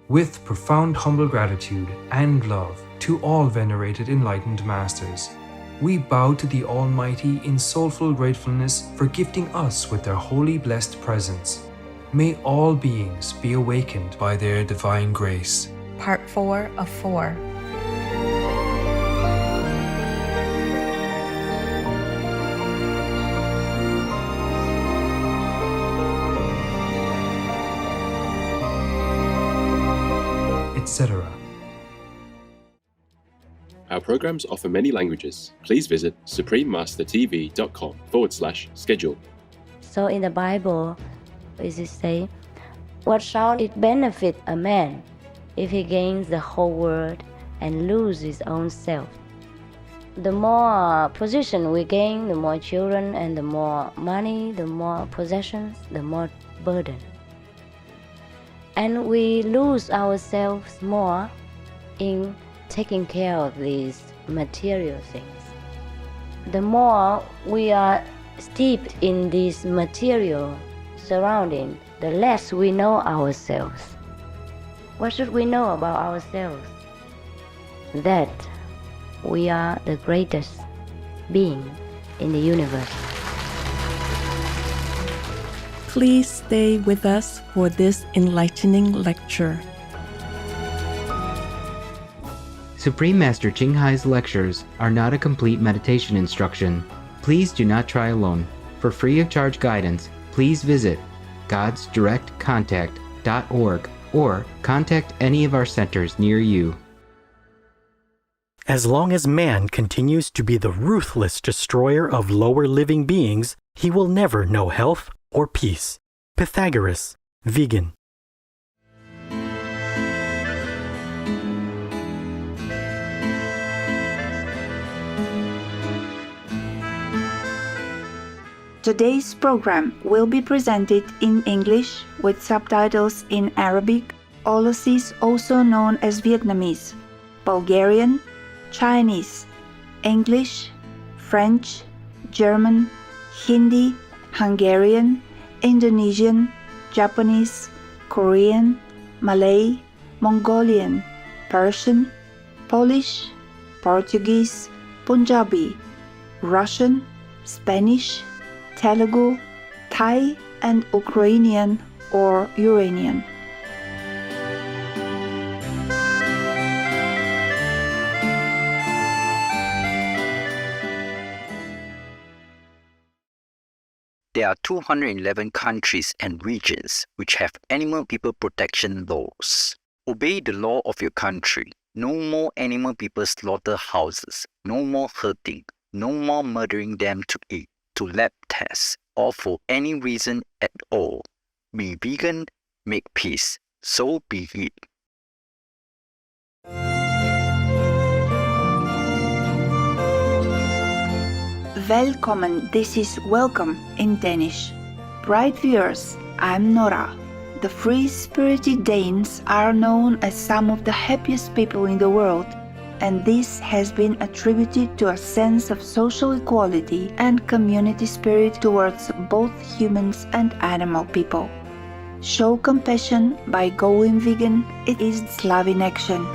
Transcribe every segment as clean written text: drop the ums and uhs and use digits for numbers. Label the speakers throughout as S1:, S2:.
S1: With profound humble gratitude and love to all venerated enlightened masters, we bow to the Almighty in soulful gratefulness for gifting us with their holy blessed presence. May all beings be awakened by their divine grace.
S2: Part 4 of 4.
S1: Etc.
S3: Our programs offer many languages. Please visit suprememastertv.com/schedule.
S4: So in the Bible, it says, "What shall it benefit a man if he gains the whole world and loses his own self?" The more position we gain, the more children, and the more money, the more possessions, the more burden. And we lose ourselves more in taking care of these material things. The more we are steeped in this material surrounding, the less we know ourselves. What should we know about ourselves? That we are the greatest being in the universe.
S2: Please stay with us for this enlightening lecture.
S5: Supreme Master Ching Hai's lectures are not a complete meditation instruction. Please do not try alone. For free of charge guidance, please visit godsdirectcontact.org or contact any of our centers near you.
S6: As long as man continues to be the ruthless destroyer of lower living beings, he will never know health or peace. Pythagoras, vegan.
S7: Today's program will be presented in English with subtitles in Arabic, Aulacese also known as Vietnamese, Bulgarian, Chinese, English, French, German, Hindi, Hungarian, Indonesian, Japanese, Korean, Malay, Mongolian, Persian, Polish, Portuguese, Punjabi, Russian, Spanish, Telugu, Thai, and Ukrainian or Uranian.
S8: There are 211 countries and regions which have animal people protection laws. Obey the law of your country. No more animal people slaughter houses. No more hurting. No more murdering them to eat, to lab tests, or for any reason at all. Be vegan, make peace. So be it.
S7: Velkommen, this is welcome in Danish. Bright viewers, I'm Nora. The free-spirited Danes are known as some of the happiest people in the world, and this has been attributed to a sense of social equality and community spirit towards both humans and animal people. Show compassion by going vegan. It is love in action.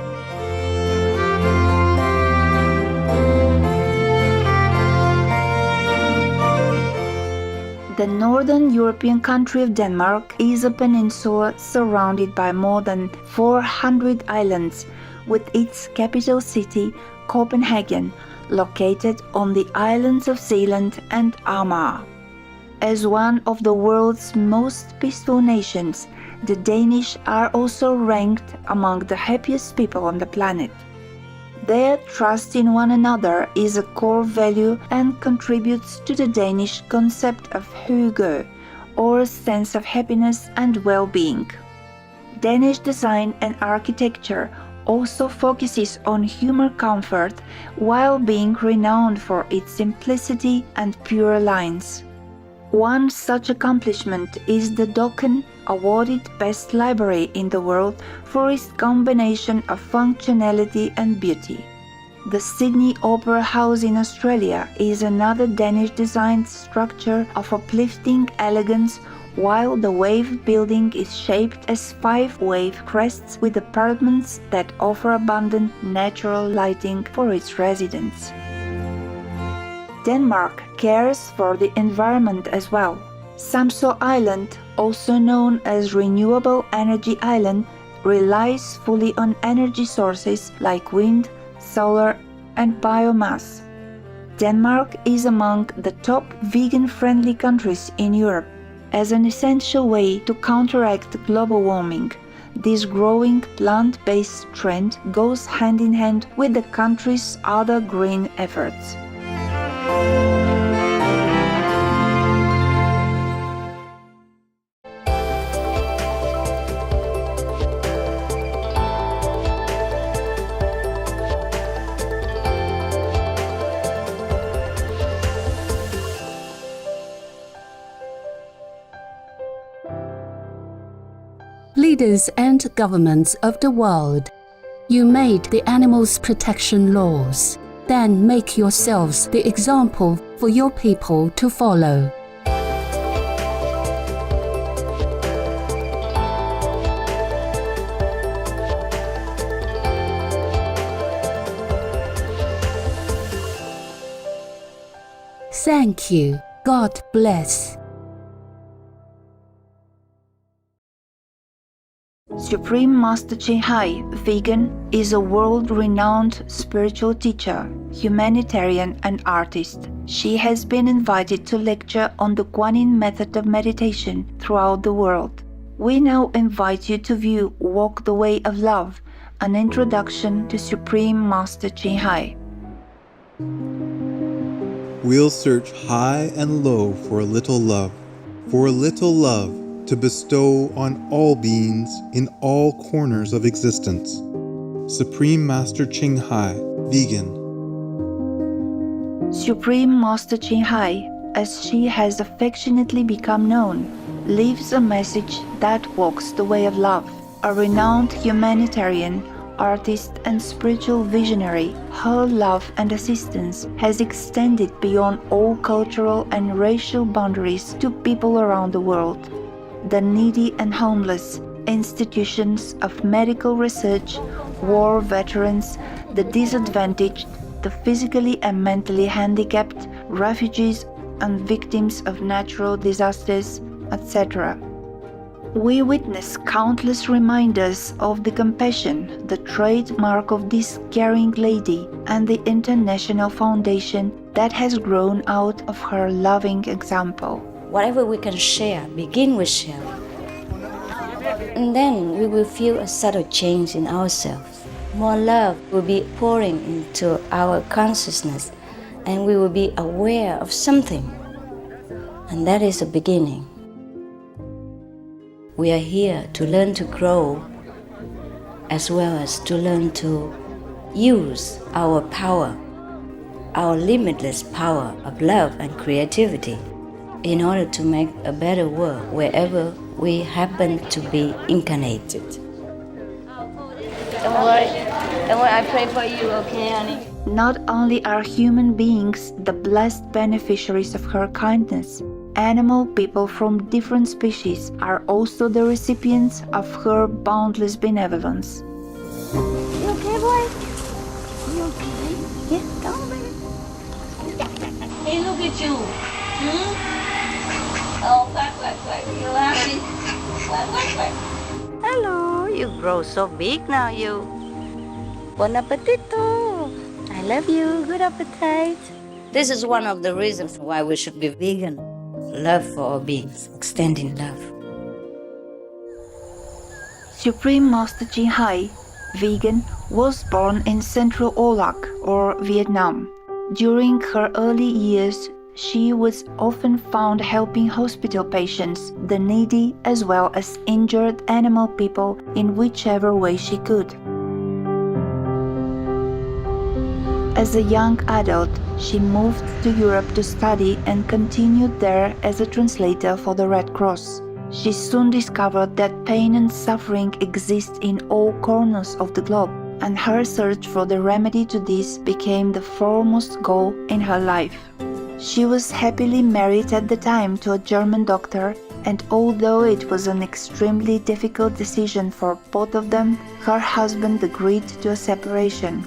S7: The northern European country of Denmark is a peninsula surrounded by more than 400 islands, with its capital city, Copenhagen, located on the islands of Zealand and Amager. As one of the world's most peaceful nations, the Danish are also ranked among the happiest people on the planet. Their trust in one another is a core value and contributes to the Danish concept of hygge, or a sense of happiness and well-being. Danish design and architecture also focuses on human comfort while being renowned for its simplicity and pure lines. One such accomplishment is the Dokken, awarded Best Library in the world for its combination of functionality and beauty. The Sydney Opera House in Australia is another Danish designed structure of uplifting elegance, while the wave building is shaped as 5 wave crests with apartments that offer abundant natural lighting for its residents. Denmark cares for the environment as well. Samso Island, also known as Renewable Energy Island, relies fully on energy sources like wind, solar, and biomass. Denmark is among the top vegan-friendly countries in Europe. As an essential way to counteract global warming, this growing plant-based trend goes hand in hand with the country's other green efforts.
S9: Leaders and governments of the world, you made the animals' protection laws. Then make yourselves the example for your people to follow. Thank you. God bless.
S7: Supreme Master Ching Hai, vegan, is a world-renowned spiritual teacher, humanitarian and artist. She has been invited to lecture on the Guanyin method of meditation throughout the world. We now invite you to view Walk the Way of Love, an introduction to Supreme Master Ching Hai.
S10: We'll search high and low for a little love to bestow on all beings in all corners of existence. Supreme Master Ching Hai, vegan.
S7: Supreme Master Ching Hai, as she has affectionately become known, lives a message that walks the way of love. A renowned humanitarian, artist and spiritual visionary, her love and assistance has extended beyond all cultural and racial boundaries to people around the world. The needy and homeless, institutions of medical research, war veterans, the disadvantaged, the physically and mentally handicapped, refugees and victims of natural disasters, etc. We witness countless reminders of the compassion, the trademark of this caring lady, and the international foundation that has grown out of her loving example.
S4: Whatever we can share, begin with sharing. And then we will feel a subtle change in ourselves. More love will be pouring into our consciousness, and we will be aware of something. And that is a beginning. We are here to learn to grow, as well as to learn to use our power, our limitless power of love and creativity, in order to make a better world wherever we happen to be incarnated. Don't worry, I pray for you, okay, honey?
S7: Not only are human beings the blessed beneficiaries of her kindness, animal people from different species are also the recipients of her boundless benevolence.
S4: You okay, boy? You okay? Yeah, come on, baby. Hey, look at you. Oh, quack. You happy? Quack. Hello, you grow so big now, you. Bon appetito. I love you. Good appetite. This is one of the reasons why we should be vegan. Love for all beings, extending love.
S7: Supreme Master Ching Hai, vegan, was born in Central Olac, or Vietnam. During her early years, she was often found helping hospital patients, the needy, as well as injured animal people in whichever way she could. As a young adult, she moved to Europe to study and continued there as a translator for the Red Cross. She soon discovered that pain and suffering exist in all corners of the globe, and her search for the remedy to this became the foremost goal in her life. She was happily married at the time to a German doctor and although it was an extremely difficult decision for both of them, her husband agreed to a separation.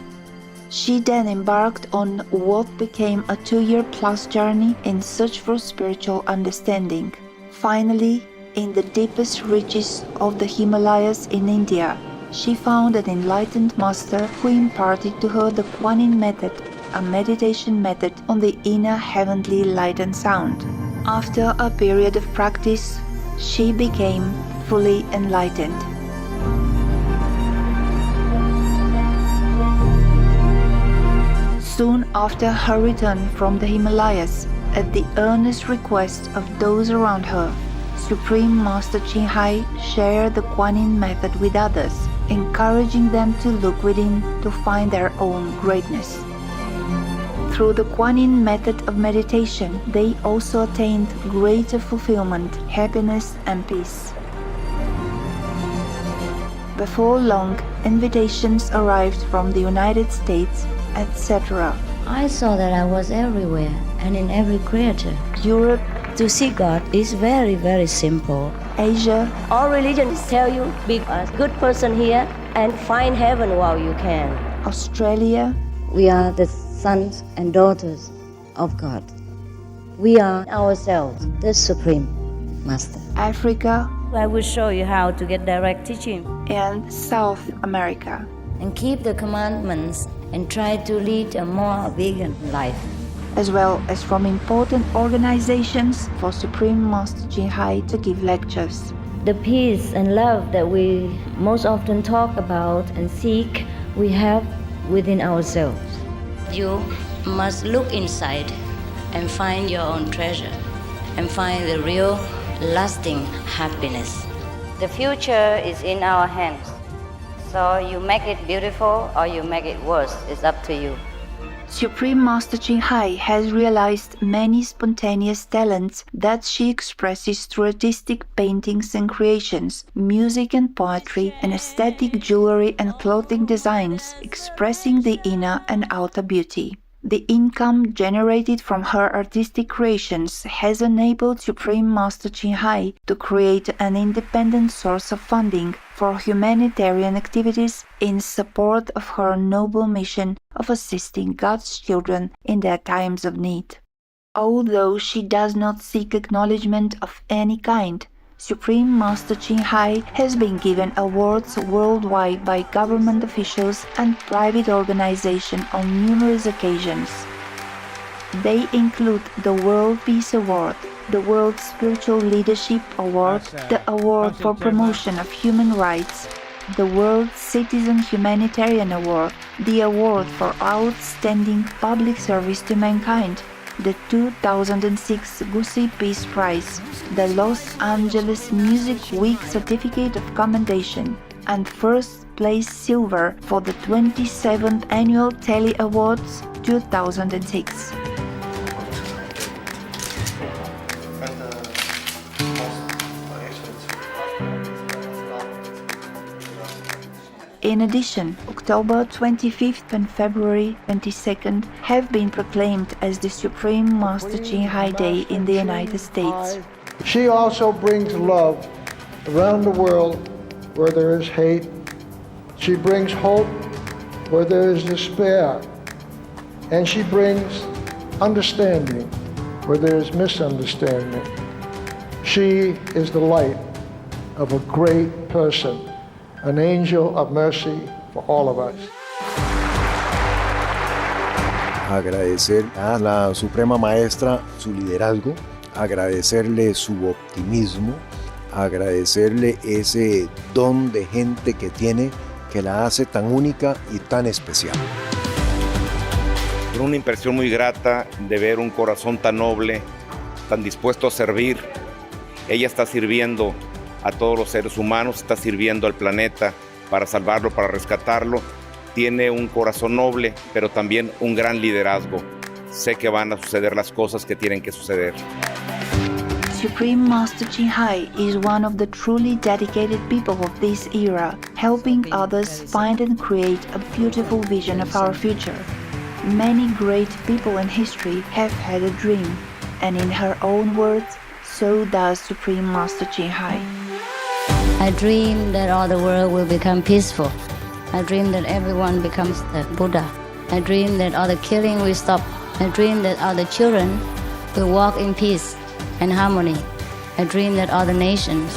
S7: She then embarked on what became a 2-year-plus journey in search for spiritual understanding. Finally, in the deepest reaches of the Himalayas in India, she found an enlightened master who imparted to her the Kuan Yin method, a meditation method on the inner heavenly light and sound. After a period of practice, she became fully enlightened. Soon after her return from the Himalayas, at the earnest request of those around her, Supreme Master Ching Hai shared the Kuan Yin method with others, encouraging them to look within to find their own greatness. Through the Kuan Yin method of meditation, they also attained greater fulfillment, happiness, and peace. Before long, invitations arrived from the United States, etc.
S4: I saw that I was everywhere and in every creature.
S7: Europe,
S4: To see God is very, very simple.
S7: Asia,
S4: All religions tell you be a good person here and find heaven while you can.
S7: Australia,
S4: We are the sons and daughters of God. We are ourselves, the Supreme Master.
S7: Africa,
S4: I will show you how to get direct teaching.
S7: and South America.
S4: And keep the commandments and try to lead a more vegan life.
S7: As well as from important organizations for Supreme Master Ching Hai to give lectures.
S4: The peace and love that we most often talk about and seek, we have within ourselves. You must look inside and find your own treasure and find the real, lasting happiness. The future is in our hands. So you make it beautiful or you make it worse, it's up to you.
S7: Supreme Master Ching Hai has realized many spontaneous talents that she expresses through artistic paintings and creations, music and poetry, and aesthetic jewelry and clothing designs, expressing the inner and outer beauty. The income generated from her artistic creations has enabled Supreme Master Ching Hai to create an independent source of funding for humanitarian activities in support of her noble mission of assisting God's children in their times of need. Although she does not seek acknowledgement of any kind, Supreme Master Ching Hai has been given awards worldwide by government officials and private organizations on numerous occasions. They include the World Peace Award, the World Spiritual Leadership Award, the Award for Promotion of Human Rights, the World Citizen Humanitarian Award, the Award for Outstanding Public Service to Mankind, the 2006 Gusi Peace Prize, the Los Angeles Music Week Certificate of Commendation, and first place silver for the 27th Annual Telly Awards 2006. In addition, October 25th and February 22nd have been proclaimed as the Supreme Master Ching Hai Day in the United States.
S11: She also brings love around the world where there is hate. She brings hope where there is despair. And she brings understanding where there is misunderstanding. She is the light of a great person, an angel of mercy for all of us.
S12: Agradecer a la Suprema Maestra su liderazgo, agradecerle su optimismo, agradecerle ese don de gente que tiene que la hace tan única y tan especial.
S13: Una impresión muy grata de ver un corazón tan noble, tan dispuesto a servir. Ella está sirviendo a todos los seres humanos, está sirviendo al planeta para salvarlo, para rescatarlo. Tiene un corazón noble, pero también un gran liderazgo. Sé que van a suceder las cosas que tienen que suceder.
S7: Supreme Master Ching Hai is one of the truly dedicated people of this era, helping others find and create a beautiful vision of our future. Many great people in history have had a dream, and in her own words, so does Supreme Master Ching Hai.
S4: I dream that all the world will become peaceful. I dream that everyone becomes the Buddha. I dream that all the killing will stop. I dream that all the children will walk in peace and harmony. I dream that all the nations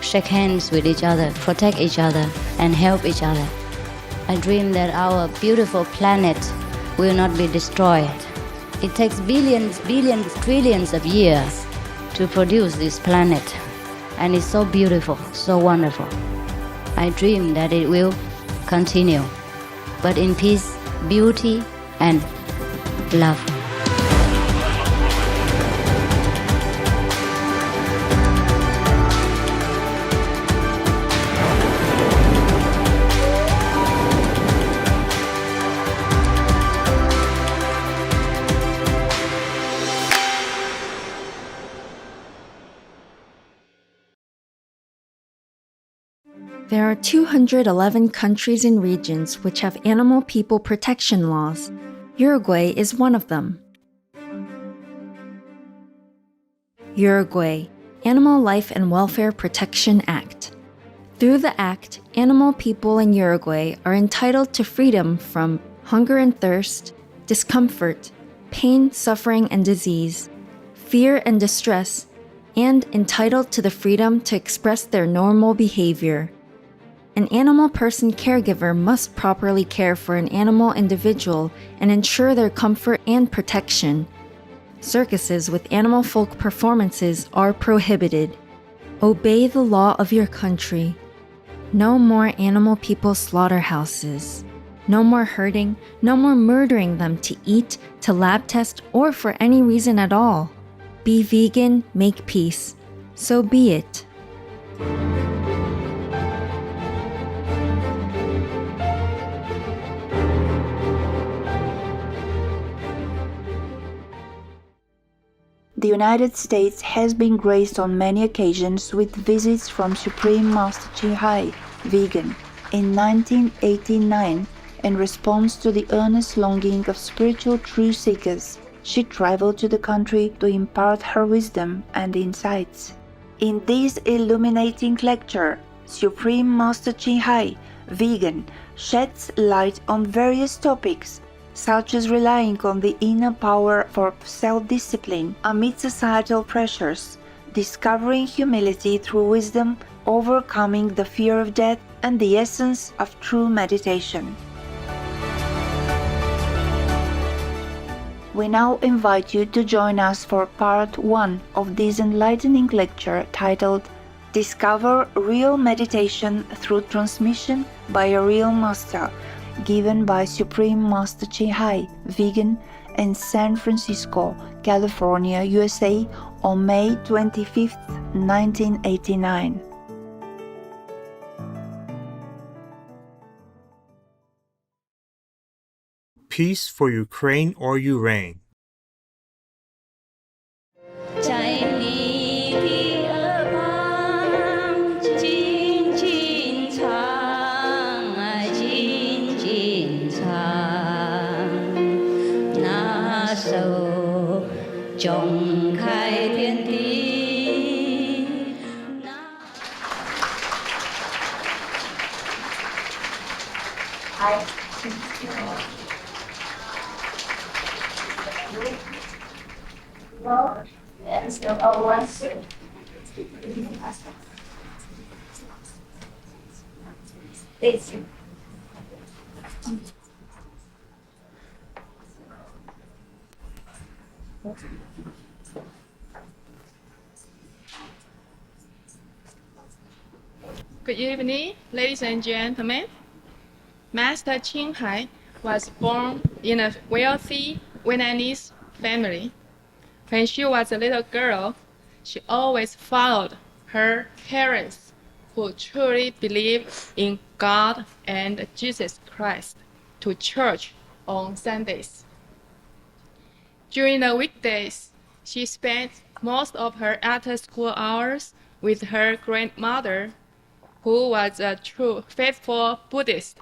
S4: shake hands with each other, protect each other, and help each other. I dream that our beautiful planet will not be destroyed. It takes billions, trillions of years to produce this planet, and it's so beautiful, so wonderful. I dream that it will continue, but in peace, beauty, and love.
S14: There are 211 countries and regions which have animal people protection laws. Uruguay is one of them. Uruguay Animal Life and Welfare Protection Act. Through the act, animal people in Uruguay are entitled to freedom from hunger and thirst, discomfort, pain, suffering, and disease, fear and distress, and entitled to the freedom to express their normal behavior. An animal person caregiver must properly care for an animal individual and ensure their comfort and protection. Circuses with animal folk performances are prohibited. Obey the law of your country. No more animal people slaughterhouses. No more hurting, no more murdering them to eat, to lab test, or for any reason at all. Be vegan, make peace. So be it.
S7: The United States has been graced on many occasions with visits from Supreme Master Ching Hai, vegan. In 1989, in response to the earnest longing of spiritual truth seekers, she traveled to the country to impart her wisdom and insights. In this illuminating lecture, Supreme Master Ching Hai, vegan, sheds light on various topics, such as relying on the inner power for self-discipline amid societal pressures, discovering humility through wisdom, overcoming the fear of death, and the essence of true meditation. We now invite you to join us for part 1 of this enlightening lecture titled Discover Real Meditation Through Transmission by a Real Master, given by Supreme Master Ching Hai, vegan, in San Francisco, California, USA, on May 25, 1989.
S15: Peace for Ukraine or Ukraine.
S16: Good evening, ladies and gentlemen. Master Ching Hai was born in a wealthy Vietnamese family. When she was a little girl, she always followed her parents, who truly believed in God and Jesus Christ, to church on Sundays. During the weekdays, she spent most of her after-school hours with her grandmother, who was a true faithful Buddhist,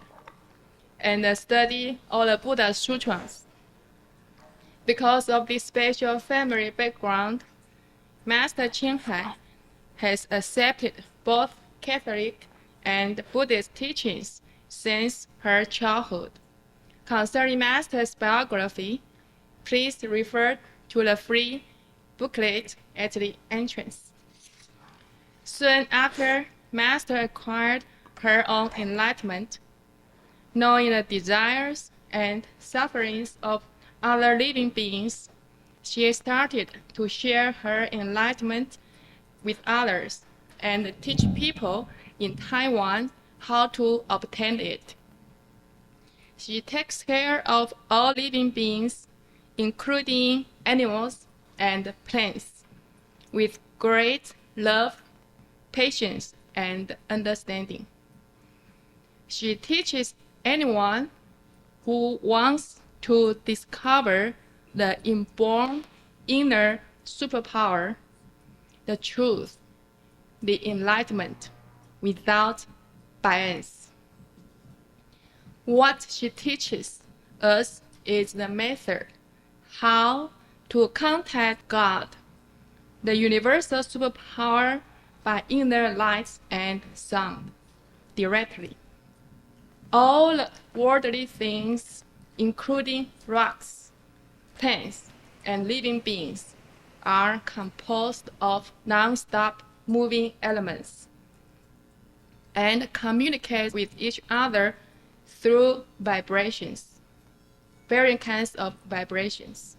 S16: and studied all the Buddha Sutras. Because of this special family background, Master Ching Hai has accepted both Catholic and Buddhist teachings since her childhood. Concerning Master's biography, please refer to the free booklet at the entrance. Soon after Master acquired her own enlightenment, knowing the desires and sufferings of other living beings, she started to share her enlightenment with others and teach people in Taiwan how to obtain it. She takes care of all living beings, including animals and plants, with great love, patience, and understanding. She teaches anyone who wants to discover the inborn inner superpower, the truth, the enlightenment, without bias. What she teaches us is the method how to contact God, the universal superpower, by inner light and sound, directly. All worldly things, including rocks, plants, and living beings, are composed of non-stop moving elements and communicate with each other through vibrations, varying kinds of vibrations.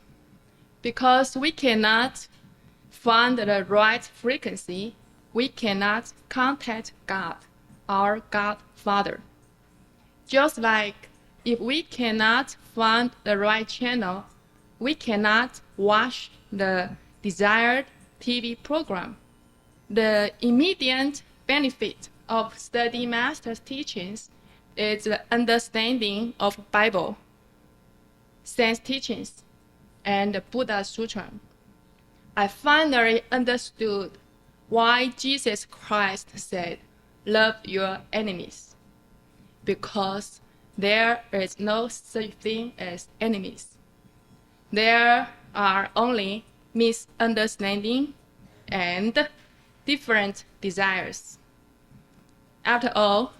S16: Because we cannot find the right frequency, we cannot contact God, our Godfather. Just like if we cannot find the right channel, we cannot watch the desired TV program. The immediate benefit of studying Master's teachings is the understanding of Bible, Saints' teachings, and the Buddha Sutra. I finally understood why Jesus Christ said, "Love your enemies," because there is no such thing as enemies. There are only misunderstanding and different desires. After all,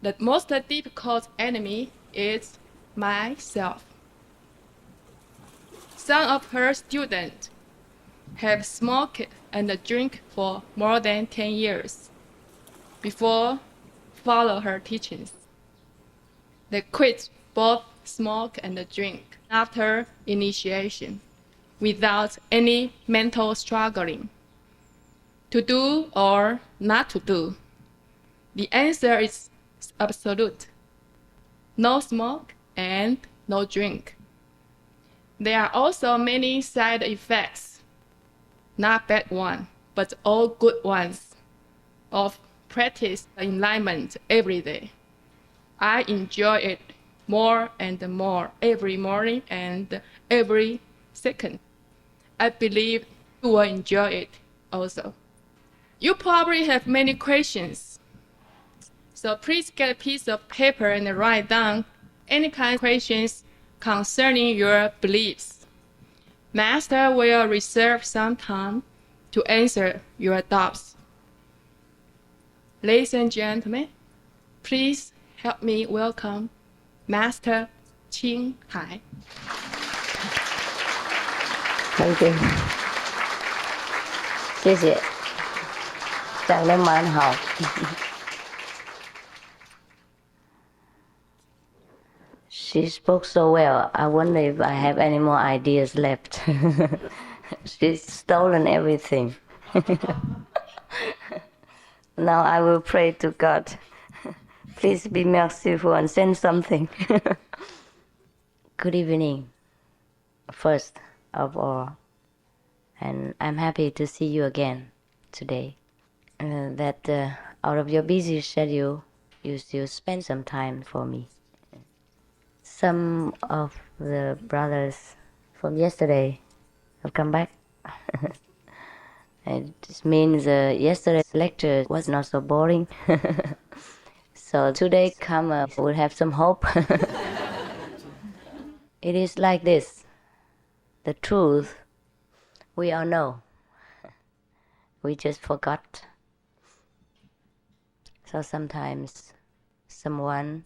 S16: the most difficult enemy is myself. Some of her students have smoked and drink for more than 10 years before follow her teachings. They quit both smoke and drink after initiation without any mental struggling. To do or not to do? The answer is absolute. No smoke and no drink. There are also many side effects, not bad ones, but all good ones, of practice enlightenment every day. I enjoy it more and more every morning and every second. I believe you will enjoy it also. You probably have many questions, so please get a piece of paper and write down any kind of questions concerning your beliefs. Master will reserve some time to answer your doubts. Ladies and gentlemen, please help me welcome Master Ching Hai.
S4: Thank you. 谢谢，讲得蛮好。She spoke so well. I wonder if I have any more ideas left. She's stolen everything. Now I will pray to God. Please be merciful and send something. Good evening, first of all. And I'm happy to see you again today. Out of your busy schedule, you still spend some time for me. Some of the brothers from yesterday have come back. It just means yesterday's lecture was not so boring. So today come, we'll have some hope. It is like this. The truth we all know. we just forgot. So sometimes someone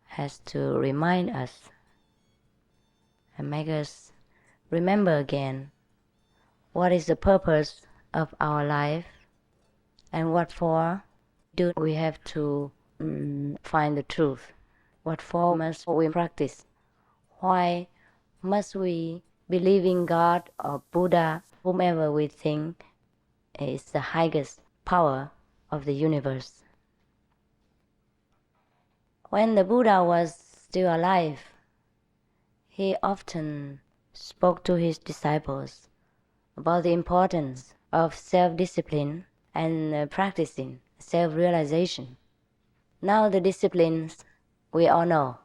S4: has to remind us and make us remember again what is the purpose of our life and what for do we have to find the truth. What for must we practice? Why must we believe in God or Buddha, whomever we think is the highest power of the universe? When the Buddha was still alive, he often spoke to his disciples about the importance of self-discipline and practicing self-realization. Now the disciplines we all know.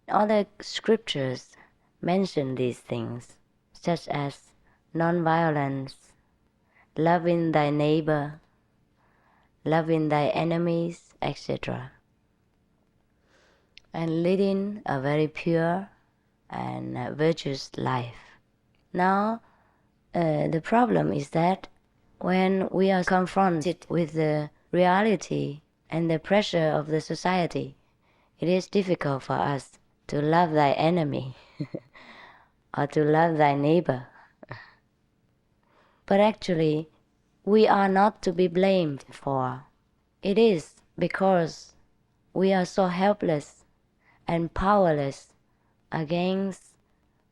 S4: Other scriptures mention these things, such as non-violence, loving thy neighbor, loving thy enemies, etc., and leading a very pure and virtuous life. Now, the problem is that when we are confronted with the reality and the pressure of the society, it is difficult for us to love thy enemy or to love thy neighbor. But actually, we are not to be blamed for. It is because we are so helpless and powerless against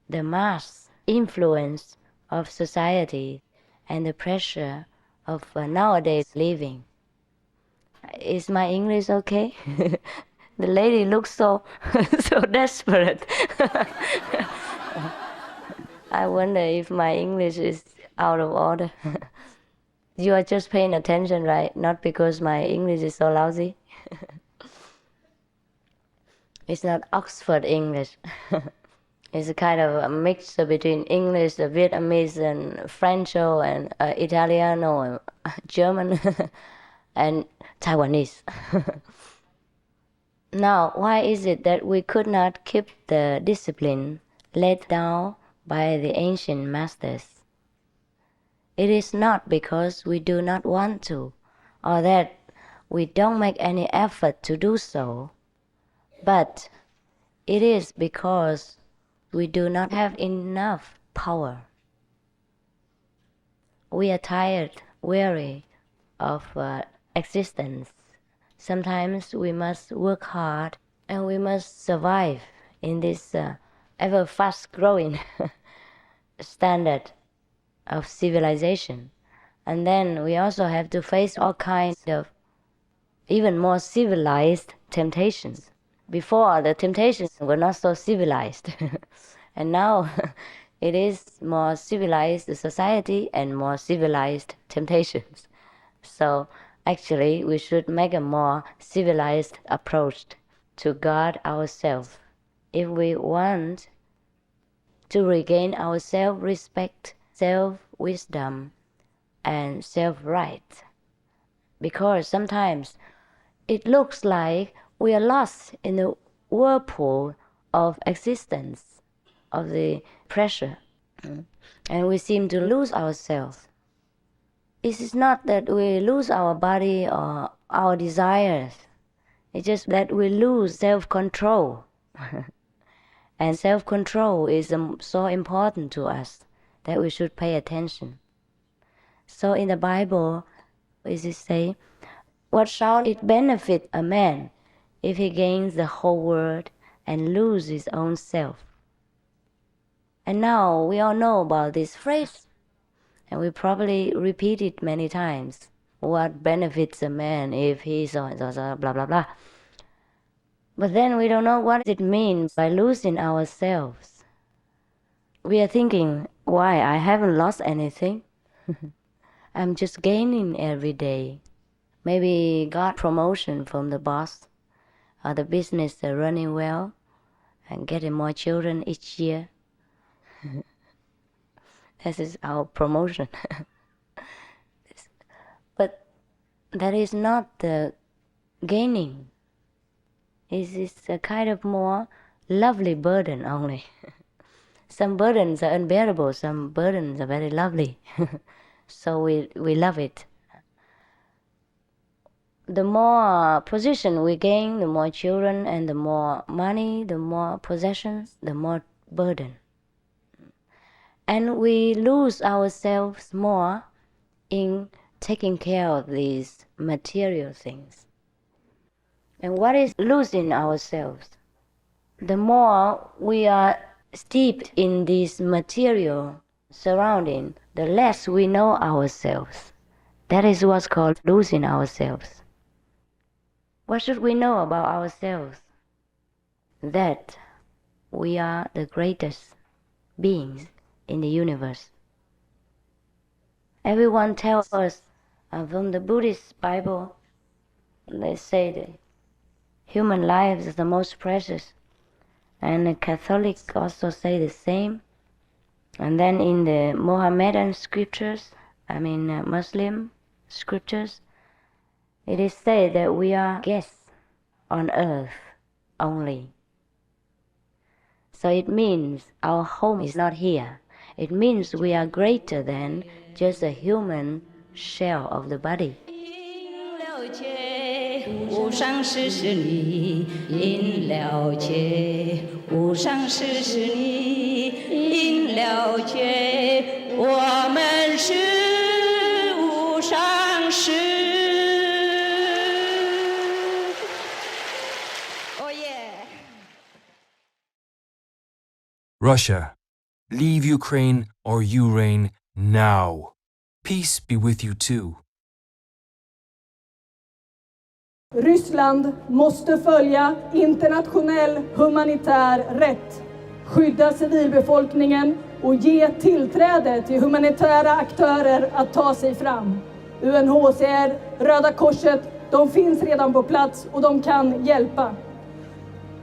S4: the mass influence of society and the pressure of nowadays living. Is my English okay? The lady looks so so desperate. I wonder if my English is out of order. You are just paying attention, right? Not because my English is so lousy. It's not Oxford English. It's a kind of a mixture between English, Vietnamese, and French, and Italiano, and German, and Taiwanese. Now, why is it that we could not keep the discipline laid down by the ancient masters? It is not because we do not want to, or that we don't make any effort to do so, but it is because we do not have enough power. We are tired, weary of existence. Sometimes we must work hard and we must survive in this ever fast growing standard of civilization. And then we also have to face all kinds of even more civilized temptations. Before, the temptations were not so civilized. And now it is more civilized society and more civilized temptations. So actually, we should make a more civilized approach to guard ourselves if we want to regain our self-respect, self-wisdom, and self-right. Because sometimes it looks like we are lost in the whirlpool of existence, of the pressure, and we seem to lose ourselves. It is not that we lose our body or our desires. It's just that we lose self-control. And self-control is so important to us that we should pay attention. So in the Bible, it say, what shall it benefit a man if he gains the whole world and loses his own self? And now we all know about this phrase. And we probably repeat it many times. What benefits a man if he so blah blah blah. But then we don't know what it means by losing ourselves. We are thinking, why, I haven't lost anything. I'm just gaining every day. Maybe got promotion from the boss, or the business is running well, and getting more children each year. This is our promotion. But that is not the gaining. It is a kind of more lovely burden only. Some burdens are unbearable, some burdens are very lovely. so we love it. The more position we gain, the more children and the more money, the more possessions, the more burden. And we lose ourselves more in taking care of these material things. And what is losing ourselves? The more we are steeped in this material surrounding, the less we know ourselves. That is what's called losing ourselves. What should we know about ourselves? That we are the greatest beings in the universe. Everyone tells us from the Buddhist Bible, they say that human life is the most precious. And the Catholics also say the same. And then in the Mohammedan scriptures, Muslim scriptures, it is said that we are guests on earth only. So it means our home is not here. It means we are greater than just a human shell of the body. 无上师是你，因了解；无上师是你，因了解。我们是无上师。Oh yeah.
S1: Russia, leave Ukraine or you reign now. Peace be with you too.
S17: Ryssland måste följa internationell humanitär rätt, skydda civilbefolkningen och ge tillträde till humanitära aktörer att ta sig fram. UNHCR, Röda Korset, de finns redan på plats och de kan hjälpa.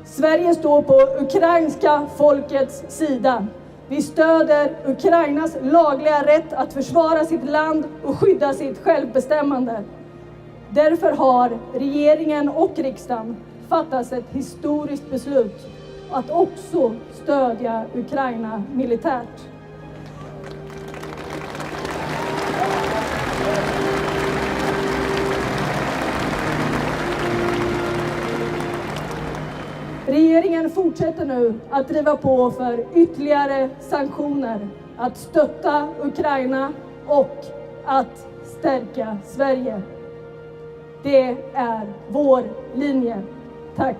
S17: Sverige står på ukrainska folkets sida. Vi stöder Ukrainas lagliga rätt att försvara sitt land och skydda sitt självbestämmande. Därför har regeringen och riksdagen fattat ett historiskt beslut att också stödja Ukraina militärt. Regeringen fortsätter nu att driva på för ytterligare sanktioner, att stötta Ukraina och att stärka Sverige. Det är vår linje. Tack.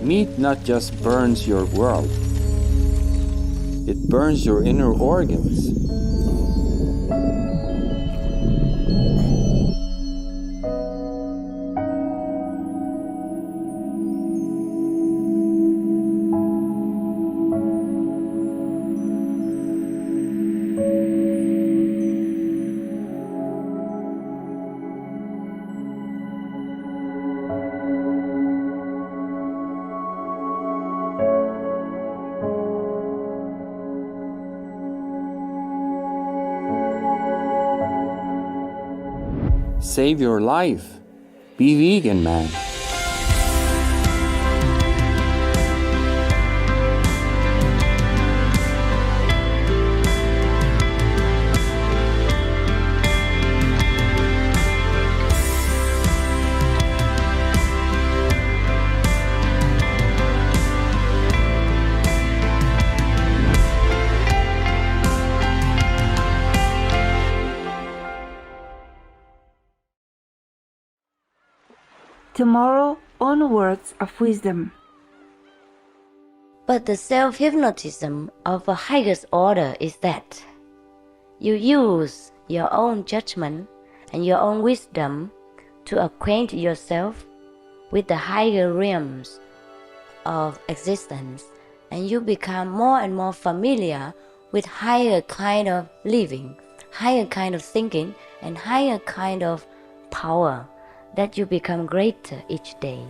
S18: Meat not just burns your world, it burns your inner organs. Save your life. Be vegan, man.
S7: Tomorrow, on words of wisdom.
S4: But the self-hypnotism of a highest order is that you use your own judgment and your own wisdom to acquaint yourself with the higher realms of existence, and you become more and more familiar with higher kind of living, higher kind of thinking, and higher kind of power, that you become greater each day.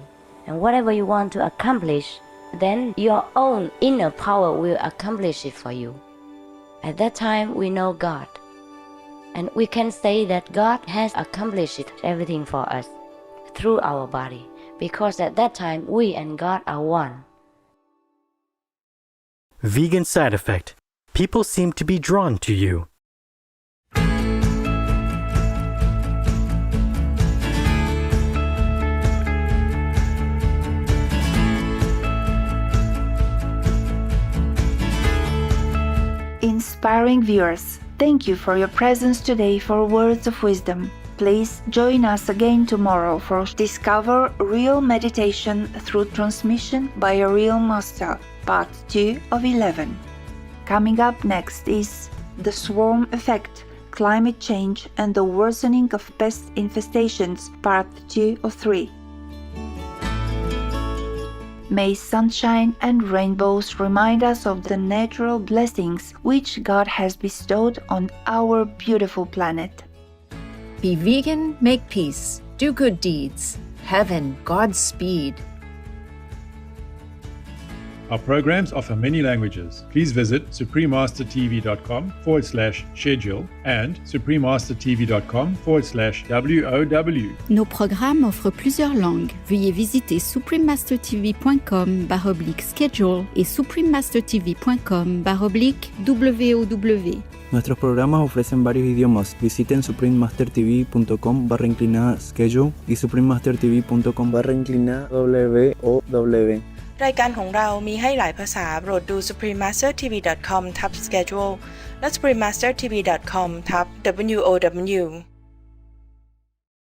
S4: And whatever you want to accomplish, then your own inner power will accomplish it for you. At that time, we know God. And we can say that God has accomplished everything for us through our body, because at that time, we and God are one.
S6: Vegan side effect. People seem to be drawn to you.
S7: Inspiring viewers, thank you for your presence today for Words of Wisdom. Please join us again tomorrow for Discover Real Meditation Through Transmission by a Real Master, Part 2 of 11. Coming up next is The Swarm Effect, Climate Change and the Worsening of Pest Infestations, Part 2 of 3. May sunshine and rainbows remind us of the natural blessings which God has bestowed on our beautiful planet.
S19: Be vegan, make peace, do good deeds. Heaven, Godspeed.
S20: Our programs offer many languages. Please visit suprememastertv.com/schedule and suprememastertv.com/WOW.
S21: Nos programmes offrent plusieurs langues. Veuillez visiter suprememastertv.com/schedule et suprememastertv.com/WOW.
S22: Nuestros programas ofrecen varios idiomas. Visiten suprememastertv.com/schedule y suprememastertv.com/WOW.
S23: รายการของเรามีให้หลายภาษาโปรดดู suprememastertv.com/schedule และ suprememastertv.com/WOW